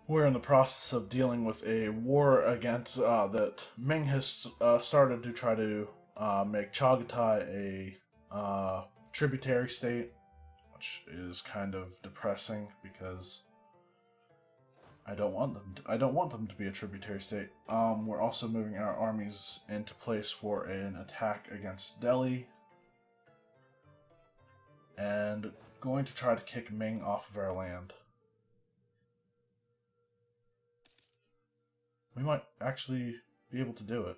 We're in the process of dealing with a war against that Ming has started to try to make Chagatai a tributary state, which is kind of depressing because I don't want them to be a tributary state. We're also moving our armies into place for an attack against Delhi, and going to try to kick Ming off of our land. We might actually be able to do it.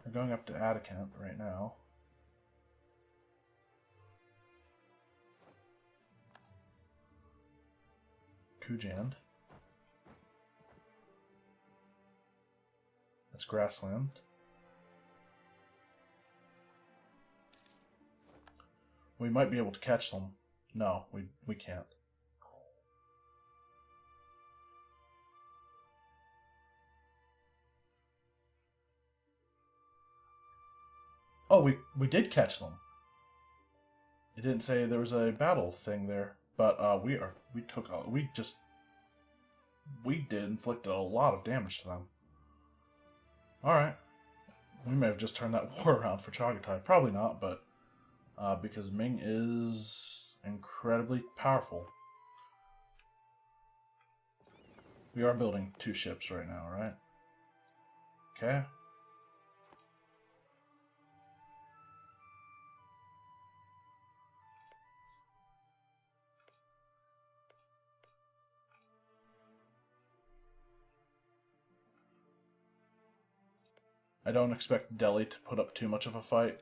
We're going up to Atakant right now. Kujand. That's grassland. We might be able to catch them. No, we can't. Oh, we did catch them. It didn't say there was a battle thing there, but we did inflicted a lot of damage to them. All right, we may have just turned that war around for Chagatai. Probably not, but because Ming is incredibly powerful. We are building 2 ships right now, right? Okay. I don't expect Delhi to put up too much of a fight.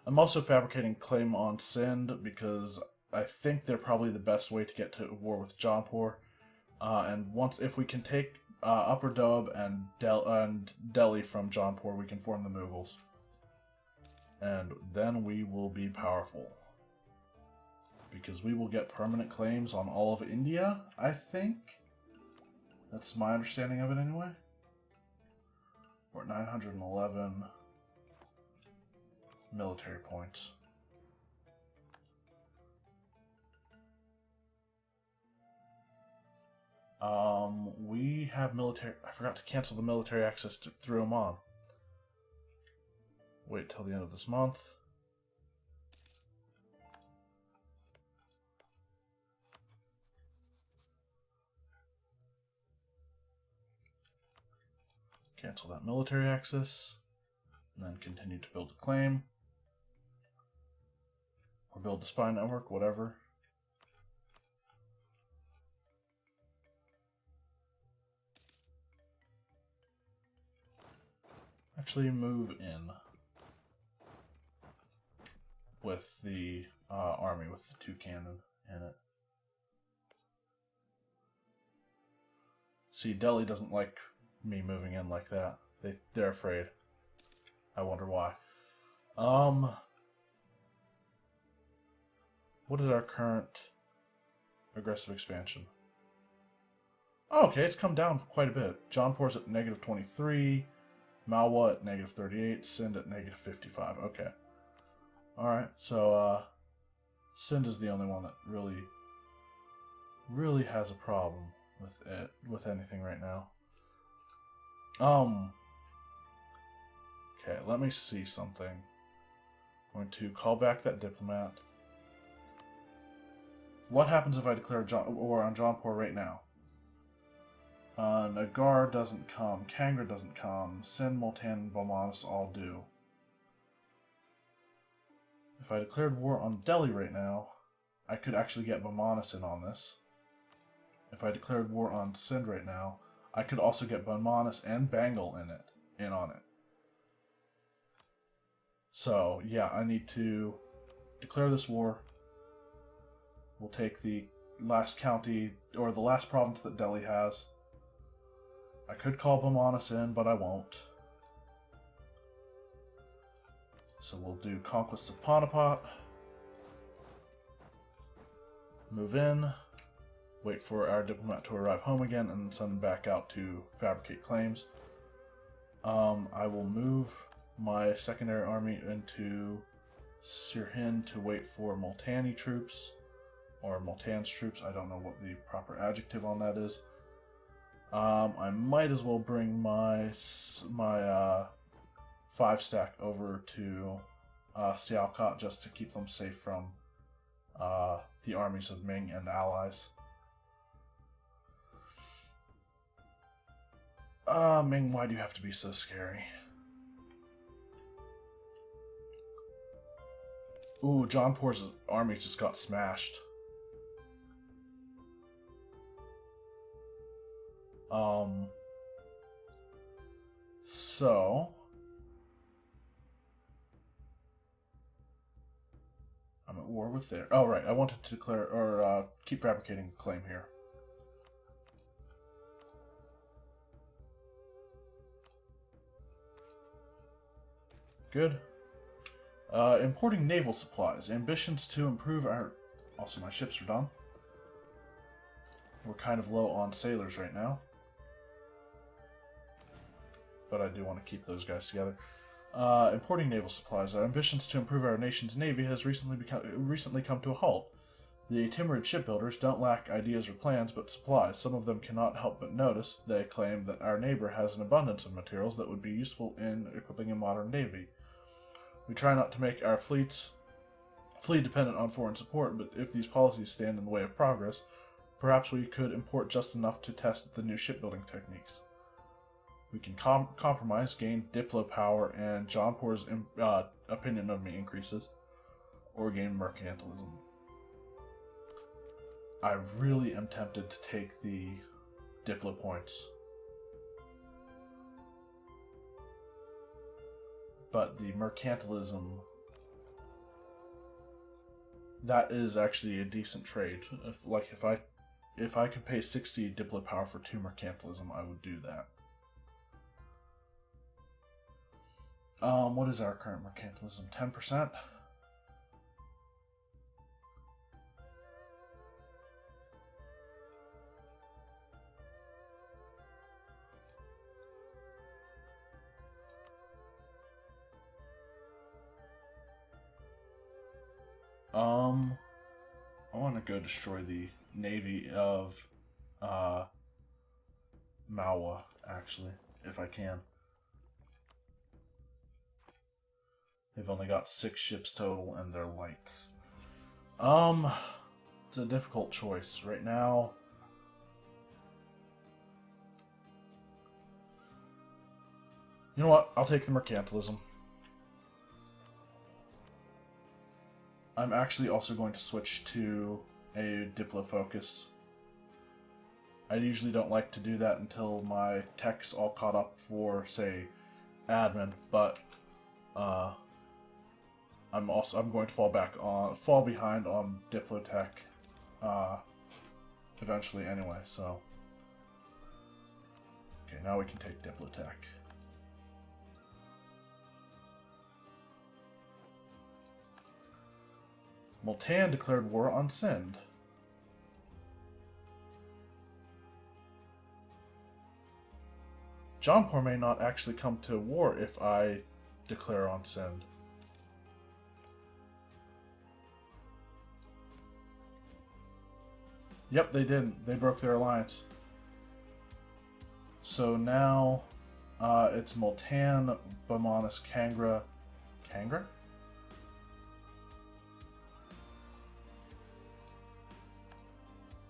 I'm also fabricating claim on Sindh because I think they're probably the best way to get to war with Jaunpur. And if we can take Upper Doab and Delhi from Jaunpur, we can form the Mughals. And then we will be powerful. Because we will get permanent claims on all of India, I think. That's my understanding of it anyway. We're at 911 military points. We have military... I forgot to cancel the military access through Oman. Wait till the end of this month. Cancel that military access, and then continue to build a claim. Or build the spy network, whatever. Actually move in with the army with the 2 cannon in it. See, Delhi doesn't like me moving in like that. They're afraid. I wonder why. What is our current aggressive expansion? Oh, okay, it's come down quite a bit. Jaunpur's at -23, Malwa at -38, Sindh at -55. Okay. Alright, so Sindh is the only one that really has a problem with anything right now. Okay, let me see something. I'm going to call back that diplomat. What happens if I declare war on Jaunpur right now? Nagar doesn't come, Kangra doesn't come, Sindh, Multan, and Bamanas all do. If I declared war on Delhi right now, I could actually get Bamanas in on this. If I declared war on Sindh right now, I could also get Bamanas and Bengal in on it. So, yeah, I need to declare this war. We'll take the last county, or the last province that Delhi has. I could call Bamanas in, but I won't. So we'll do Conquest of Panipat. Move in. Wait for our diplomat to arrive home again, and then send them back out to fabricate claims. I will move my secondary army into Sirhind to wait for Multani troops, or Multan's troops. I don't know what the proper adjective on that is. I might as well bring my 5-stack over to Sialcott just to keep them safe from the armies of Ming and allies. Ming, why do you have to be so scary? Ooh, Jaunpur's army just got smashed. So I'm at war with there. Oh, right. I wanted to declare or keep fabricating a claim here. Good. Importing naval supplies. Ambitions to improve our... Also, my ships are done. We're kind of low on sailors right now. But I do want to keep those guys together. Importing naval supplies. Our ambitions to improve our nation's navy has recently come to a halt. The Timurid shipbuilders don't lack ideas or plans, but supplies. Some of them cannot help but notice. They claim that our neighbor has an abundance of materials that would be useful in equipping a modern navy. We try not to make our fleet dependent on foreign support, but if these policies stand in the way of progress, perhaps we could import just enough to test the new shipbuilding techniques. We can compromise, gain diplo power, and Jaunpur's opinion of me increases, or gain mercantilism. I really am tempted to take the diplo points. But the mercantilism, that is actually a decent trade. If I could pay 60 diplo power for 2 mercantilism, I would do that. What is our current mercantilism? 10%? I want to go destroy the navy of Mawa, actually, if I can. They've only got 6 ships total, and they're lights. It's a difficult choice. Right now, you know what? I'll take the mercantilism. I'm actually also going to switch to a diplo focus. I usually don't like to do that until my tech's all caught up for, say, admin, but I'm going to fall behind on Diplotech eventually anyway, so. Okay, now we can take Diplotech. Multan declared war on Sind. Jaunpur may not actually come to war if I declare on Sind. Yep, they didn't. They broke their alliance. So now it's Multan, Bamanis, Kangra. Kangra?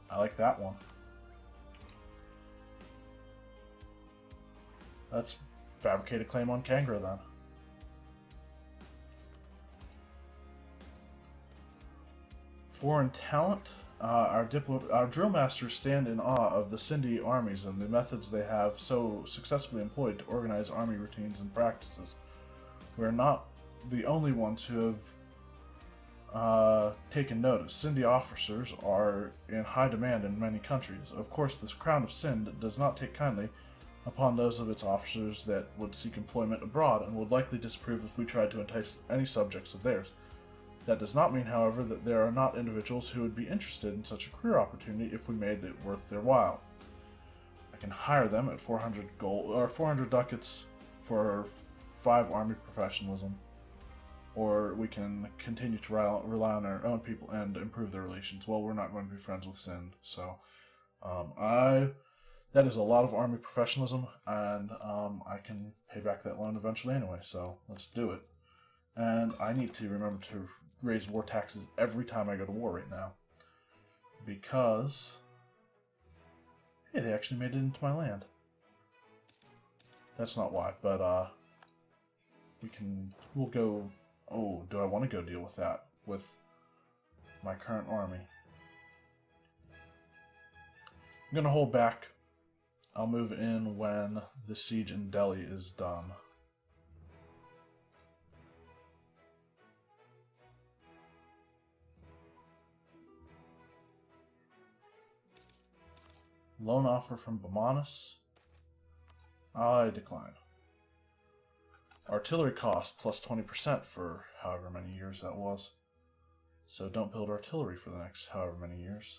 I like that one. Let's fabricate a claim on Kangra then. Foreign talent. Our drill masters stand in awe of the Sindhi armies and the methods they have so successfully employed to organize army routines and practices. We are not the only ones who have taken notice. Sindhi officers are in high demand in many countries. Of course, this Crown of Sind does not take kindly upon those of its officers that would seek employment abroad and would likely disapprove if we tried to entice any subjects of theirs. That does not mean, however, that there are not individuals who would be interested in such a career opportunity if we made it worth their while. I can hire them at 400 gold or 400 ducats for 5 army professionalism, or we can continue to rely on our own people and improve their relations. Well, we're not going to be friends with Sind, so That is a lot of army professionalism, and I can pay back that loan eventually anyway, so let's do it. And I need to remember to raise war taxes every time I go to war right now. Because... hey, they actually made it into my land. That's not why, but we'll go... oh, do I want to go deal with that with my current army? I'm going to hold back. I'll move in when the siege in Delhi is done. Loan offer from Bamanis. I decline. Artillery cost plus 20% for however many years that was. So don't build artillery for the next however many years.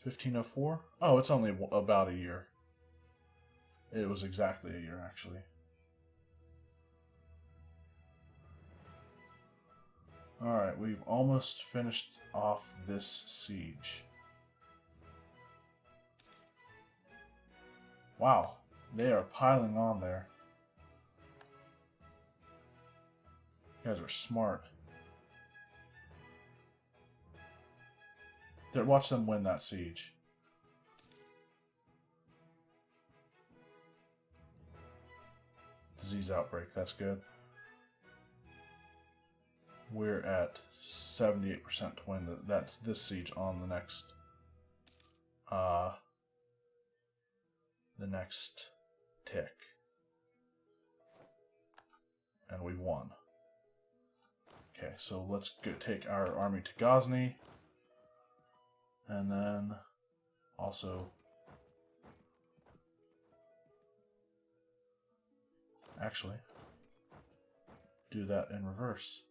1504? Oh, it's only about a year. It was exactly a year, actually. Alright, we've almost finished off this siege. Wow, they are piling on there. You guys are smart. Watch them win that siege. Disease outbreak, that's good. We're at 78% to win that's this siege on the next tick. And we won. Okay, so let's go take our army to Ghazni. And then also actually do that in reverse.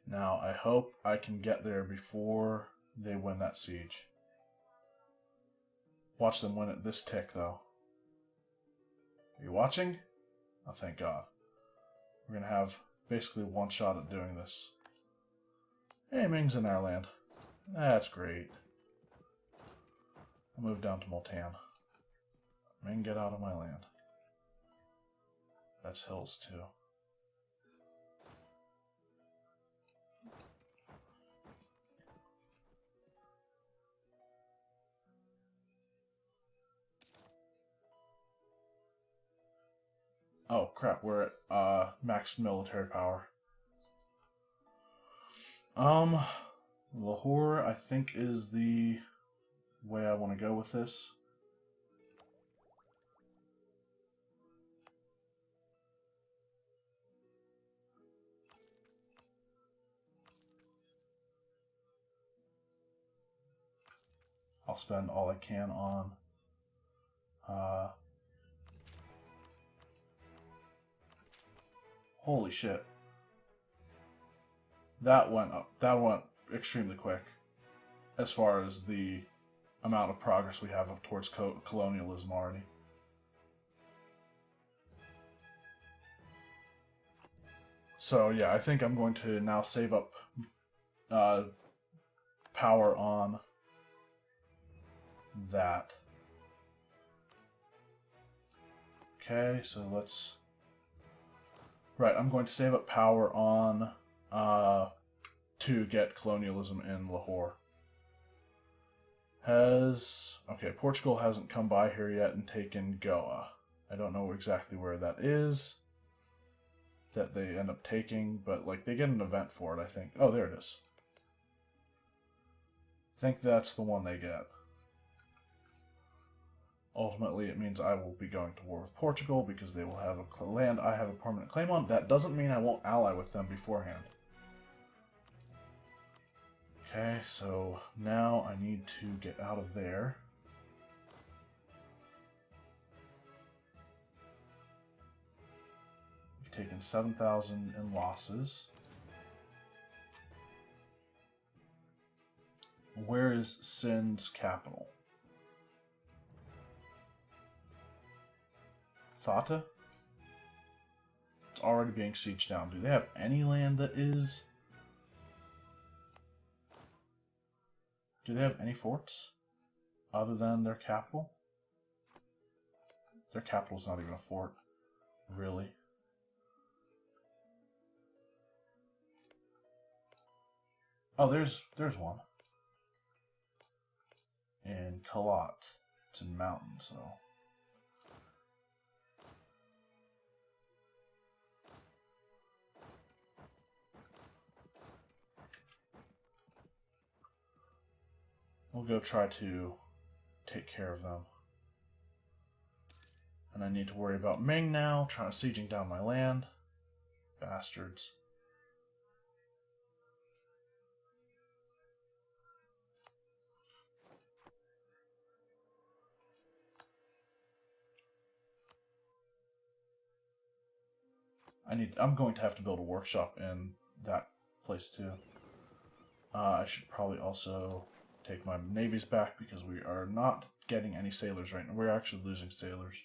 Now, I hope I can get there before they win that siege. Watch them win it this tick, though. Are you watching? Oh, thank God. We're going to have basically one shot at doing this. Hey, Ming's in our land. That's great. I'll move down to Multan. Ming, get out of my land. That's hills, too. Oh, crap, we're at max military power. Lahore, I think, is the way I want to go with this. I'll spend all I can on holy shit. That went up. That went extremely quick as far as the amount of progress we have up towards colonialism already. So yeah, I think I'm going to now save up power on that. Okay, so let's... right, I'm going to save up power on to get colonialism in Lahore. Okay, Portugal hasn't come by here yet and taken Goa. I don't know exactly where that is that they end up taking, but like they get an event for it, I think. Oh, there it is. I think that's the one they get. Ultimately, it means I will be going to war with Portugal because they will have a land I have a permanent claim on. That doesn't mean I won't ally with them beforehand. Okay, so now I need to get out of there. We've taken 7,000 in losses. Where is Sin's capital? Thata? It's already being sieged down. Do they have any land that is... Do they have any forts other than their capital? Their capital's not even a fort, really. Oh, there's one. In Kalat. It's in mountains, so. We'll go try to take care of them. And I need to worry about Ming now, trying to sieging down my land. Bastards. I'm going to have to build a workshop in that place too. I should probably also take my navies back because we are not getting any sailors right now. We're actually losing sailors.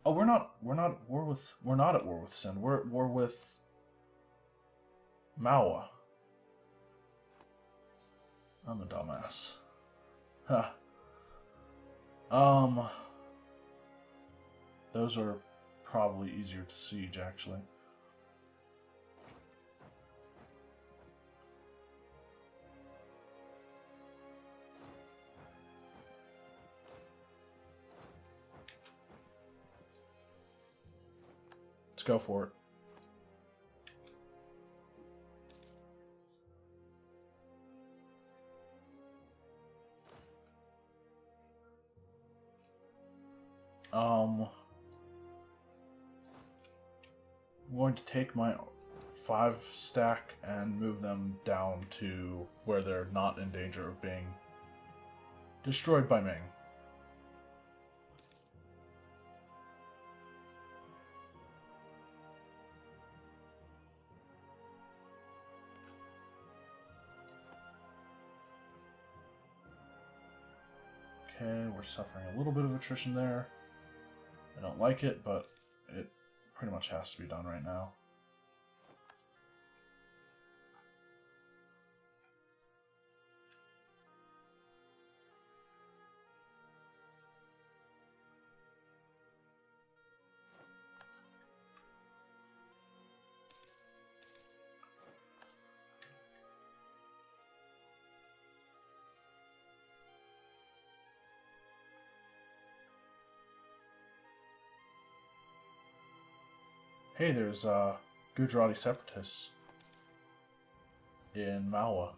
Oh, we're not at war with Sin. We're at war with Mawa. I'm a dumbass. Huh. Those are probably easier to siege, actually. Let's go for it. I'm going to take my 5 stack and move them down to where they're not in danger of being destroyed by Ming. Okay, we're suffering a little bit of attrition there. I don't like it, but it pretty much has to be done right now. Hey, there's Gujarati separatists in Mawa.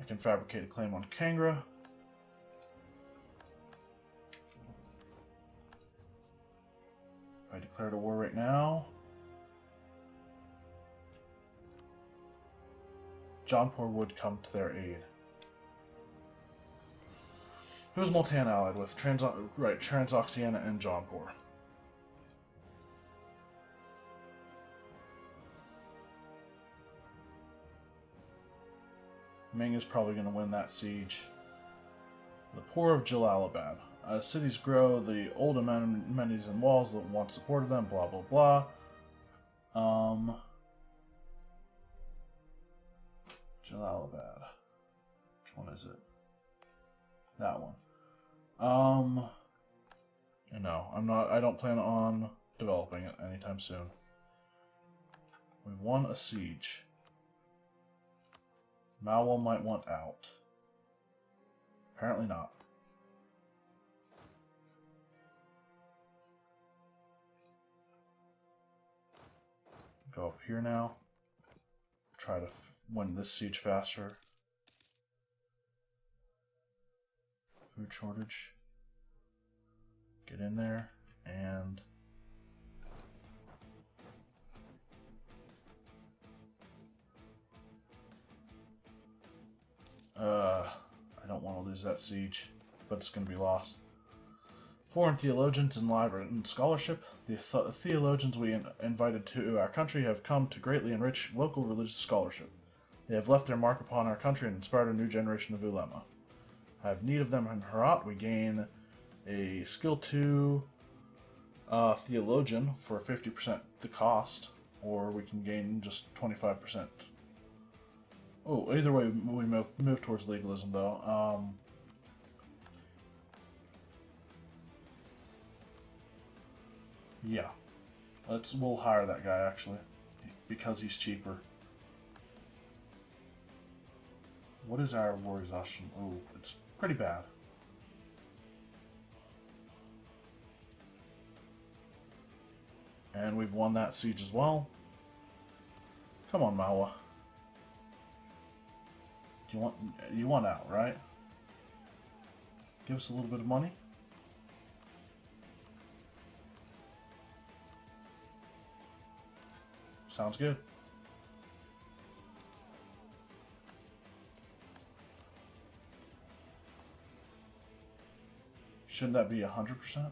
I can fabricate a claim on Kangra. If I declared a war right now, Jaunpur would come to their aid. Who's Multan allied with? Transoxiana and Jaunpur. Ming is probably going to win that siege. The poor of Jalalabad. As cities grow, the old amenities and walls that once supported them, blah blah blah. Jalalabad. Which one is it? That one. No, I don't plan on developing it anytime soon. We've won a siege. Mawa might want out. Apparently not. Go up here now. Try to win this siege faster. Food shortage. Get in there and I don't want to lose that siege, but it's going to be lost. Foreign theologians enliven scholarship. The theologians we invited to our country have come to greatly enrich local religious scholarship. They have left their mark upon our country and inspired a new generation of ulema. I have need of them in Herat. We gain a skill 2 theologian for 50% the cost, or we can gain just 25%. Oh, either way, we move towards legalism, though. Yeah. We'll hire that guy, actually, because he's cheaper. What is our war exhaustion? Oh, it's pretty bad. And we've won that siege as well. Come on, Mawa. You want out, right? Give us a little bit of money. Sounds good. Shouldn't that be 100%?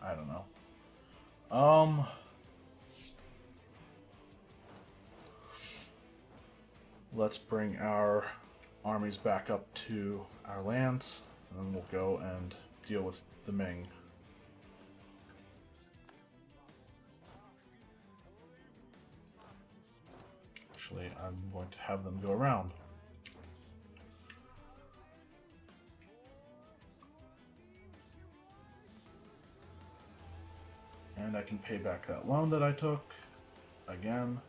I don't know. Let's bring our armies back up to our lands, and then we'll go and deal with the Ming. Actually, I'm going to have them go around. And I can pay back that loan that I took again.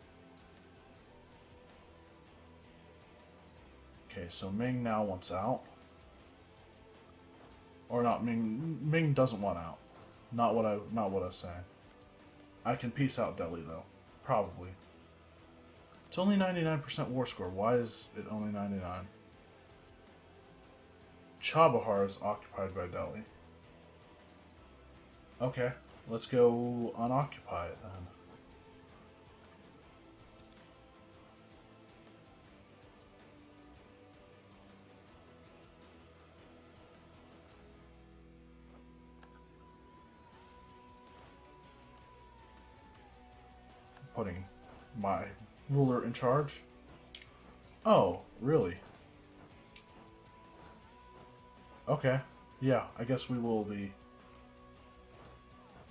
Okay, so Ming now wants out. Or not Ming. Ming doesn't want out. Not what I was saying. I can peace out Delhi though. Probably. It's only 99% war score. Why is it only 99? Chabahar is occupied by Delhi. Okay, let's go unoccupy it then. Putting my ruler in charge. Oh, really? Okay. Yeah, I guess we will be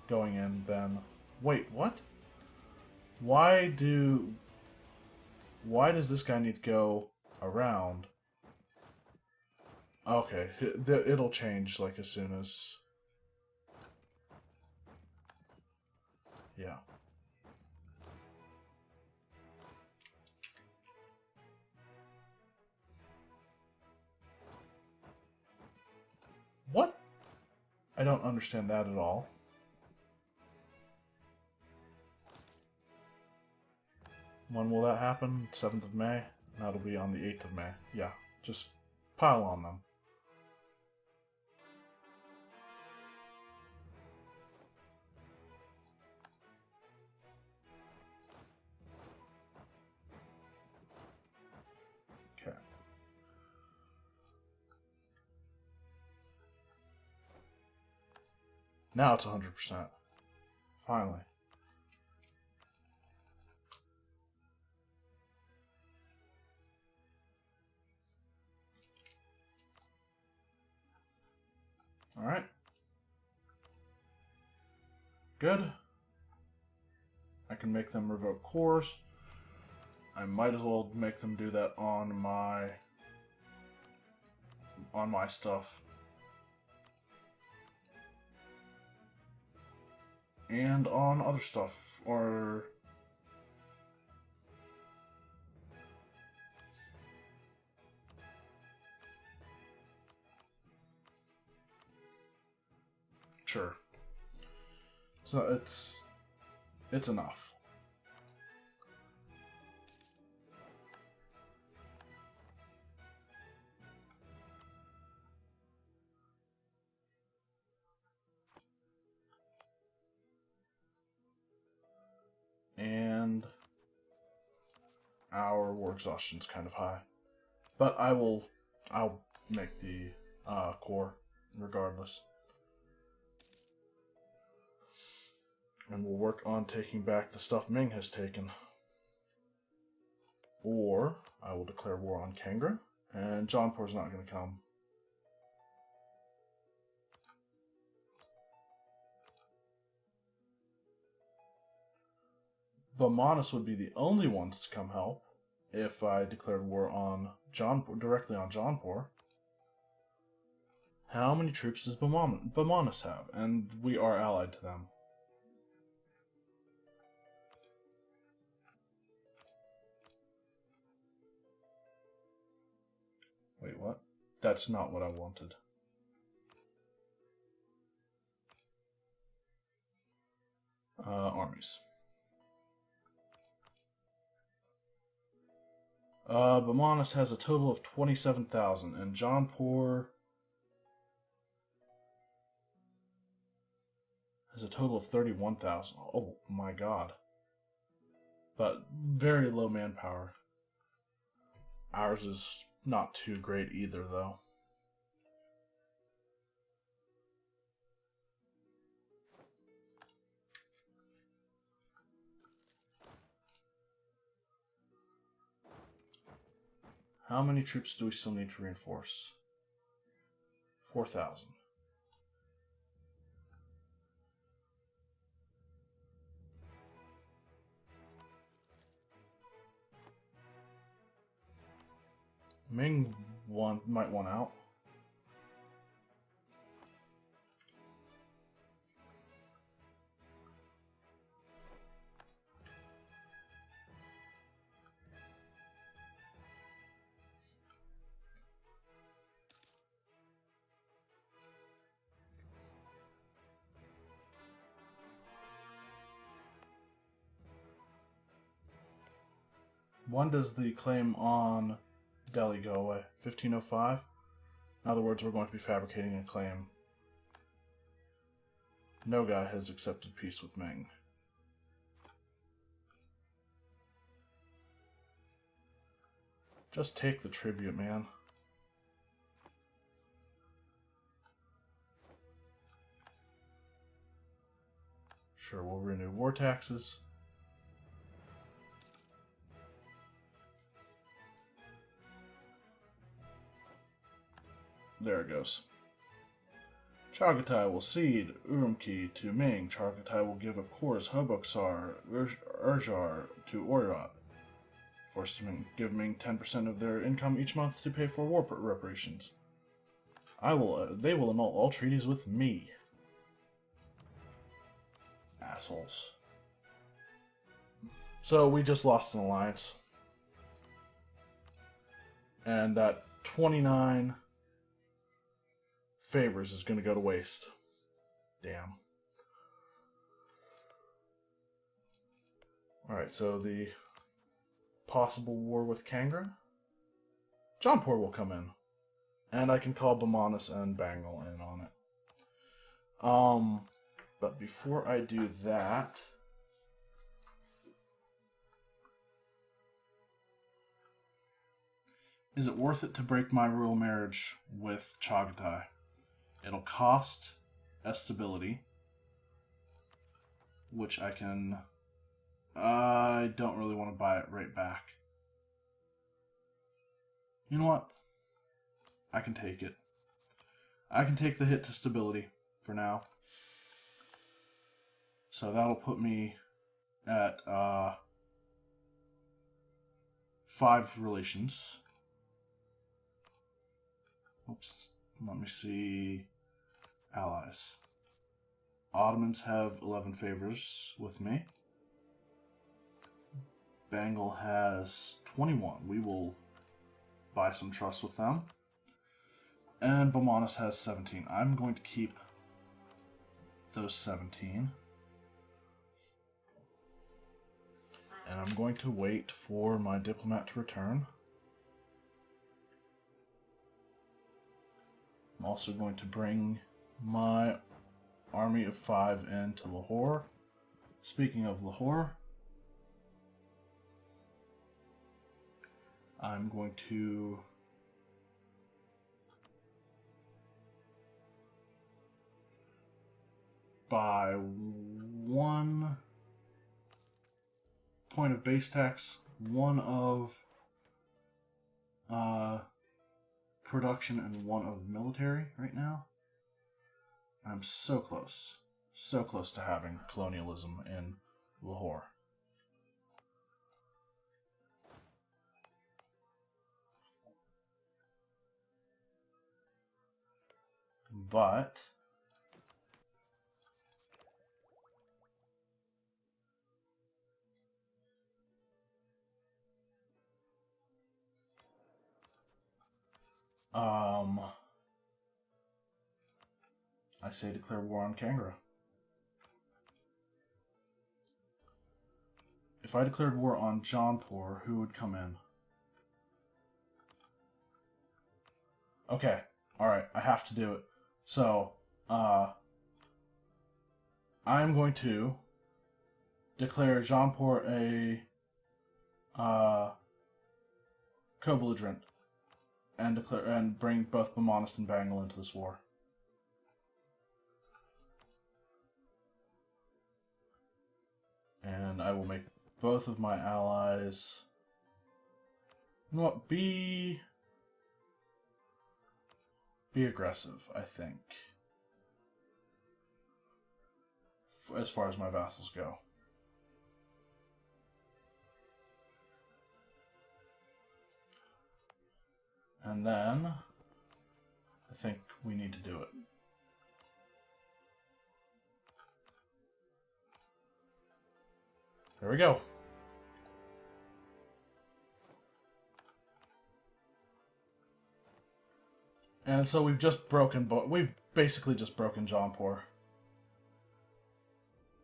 going in then. Wait, what? Why does this guy need to go around? Okay, it'll change like as soon as... Yeah. What? I don't understand that at all. When will that happen? 7th of May? That'll be on the 8th of May. Yeah, just pile on them. Okay. Now it's 100%. Finally. Alright. Good. I can make them revoke cores. I might as well make them do that on my stuff. And on other stuff, or... Sure. So it's enough. And our war exhaustion's kind of high. But I'll make the core. regardless. And we'll work on taking back the stuff Ming has taken. Or I will declare war on Kangra, and Jaunpur's not going to come. Bamanas would be the only ones to come help if I declared war on Jaunpur, directly on Jaunpur. How many troops does Bamanas have? And we are allied to them. Wait, what? That's not what I wanted. Armies. Bamanas has a total of 27,000, and Jaunpur has a total of 31,000. Oh my god. But very low manpower. Ours is not too great either, though. How many troops do we still need to reinforce? 4,000. Ming might want out. When does the claim on Delhi go away? 1505? In other words, we're going to be fabricating a claim. No guy has accepted peace with Ming. Just take the tribute, man. Sure, we'll renew war taxes. There it goes. Chagatai will cede Urumqi to Ming. Chagatai will give up Kors, Hoboksar, Urjar to Oirat. Force to give Ming 10% of their income each month to pay for war reparations. They will annul all treaties with me. Assholes. So we just lost an alliance. And that 29 favors is going to go to waste. Damn. Alright, so the possible war with Kangra. Jaunpur will come in. And I can call Bamanas and Bengal in on it. But before I do that, is it worth it to break my royal marriage with Chagatai? It'll cost stability, which I can... I don't really want to buy it right back. You know what? I can take it. I can take the hit to stability for now. So that'll put me at 5 relations. Oops. Let me see. Allies. Ottomans have 11 favors with me. Bengal has 21. We will buy some trust with them. And Bamanas has 17. I'm going to keep those 17. And I'm going to wait for my diplomat to return. I'm also going to bring my army of 5 into Lahore. Speaking of Lahore, I'm going to by 1 point of base tax, 1 of production, and 1 of military right now. I'm so close to having colonialism in Lahore. But I say declare war on Kangaroo. If I declared war on Jaunpur, who would come in? Okay, alright, I have to do it. So, I'm going to declare Jaunpur a co-belligerent and bring both Bamanis and Bengal into this war. And I will make both of my allies, you know what, be aggressive, I think, as far as my vassals go. And then I think we need to do it. There we go. And so we've basically just broken Jaunpur.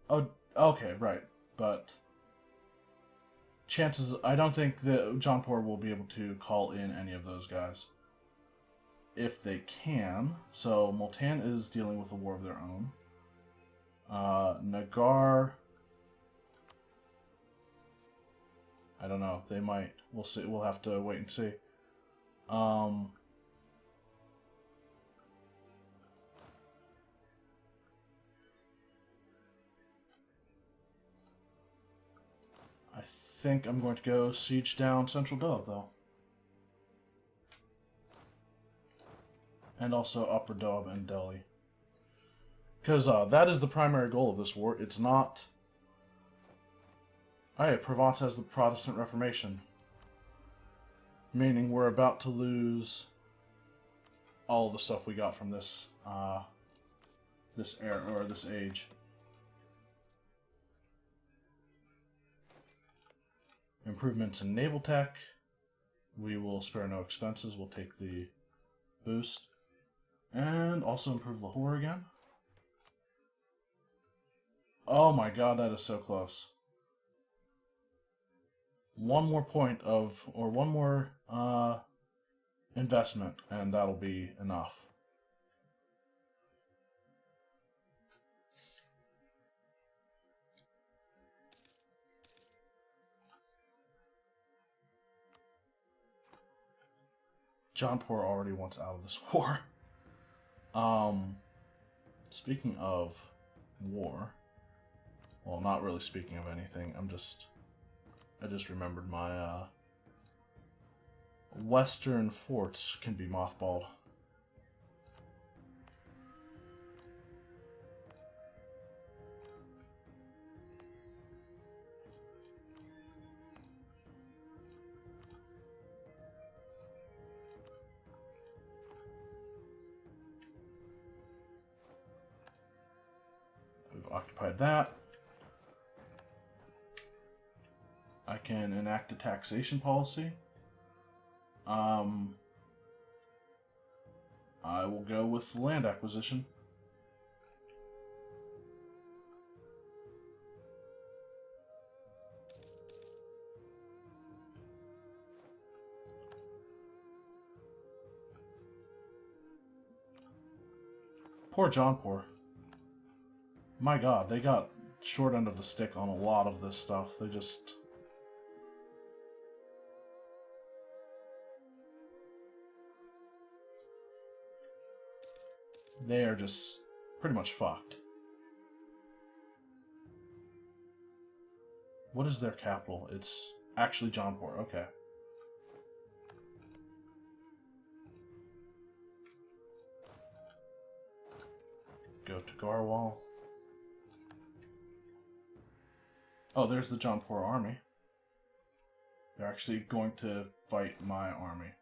Oh, okay, right. But chances, I don't think that Jaunpur will be able to call in any of those guys. If they can. So Multan is dealing with a war of their own. Nagar, I don't know. They might. We'll see. We'll have to wait and see. I think I'm going to go siege down Central Delhi, though. And also Upper Doab and Delhi. Because that is the primary goal of this war. It's not... Alright, Provence has the Protestant Reformation. Meaning we're about to lose all of the stuff we got from this this era, or this age. Improvements in naval tech. We will spare no expenses. We'll take the boost. And also improve Lahore again. Oh my god, that is so close. One more point of, or one more investment, and that'll be enough. Jaunpur already wants out of this war. Speaking of war, well, not really speaking of anything, I just remembered my western forts can be mothballed. We've occupied that. I can enact a taxation policy. I will go with land acquisition. Poor Jaunpur. My god, they got short end of the stick on a lot of this stuff. They are just pretty much fucked. What is their capital? It's actually Jaunpur. Okay. Go to Garwal. Oh, there's the Jaunpur army. They're actually going to fight my army.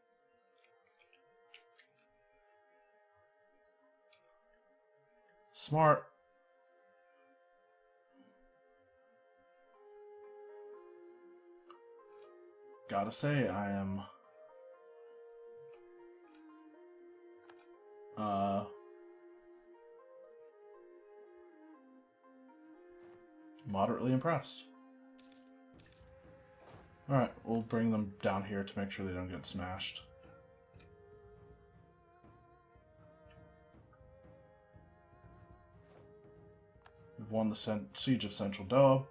Smart. Gotta say, I am moderately impressed. Alright, we'll bring them down here to make sure they don't get smashed. We've won the Siege of Central Doab.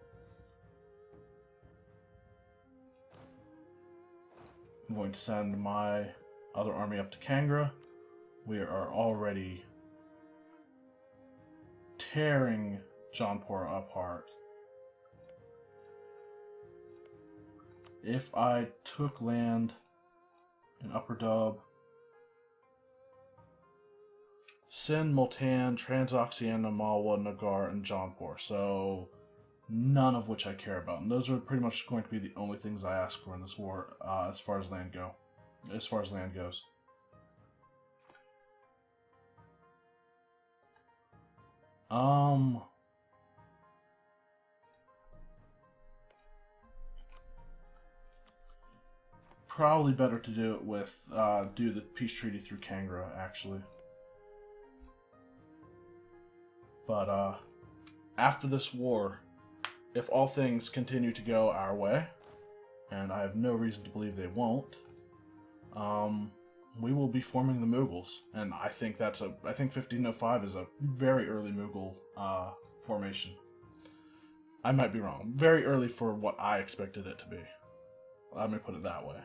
I'm going to send my other army up to Kangra. We are already tearing Jaunpur apart. If I took land in Upper Dub, Sindh, Multan, Transoxiana, Malwa, Nagar, and Jaunpur. So none of which I care about. And those are pretty much going to be the only things I ask for in this war, as far as land goes. Probably better to do it with, do the peace treaty through Kangra, actually. But, after this war, if all things continue to go our way, and I have no reason to believe they won't, we will be forming the Mughals. And I think I think 1505 is a very early Mughal, formation. I might be wrong. Very early for what I expected it to be. Let me put it that way.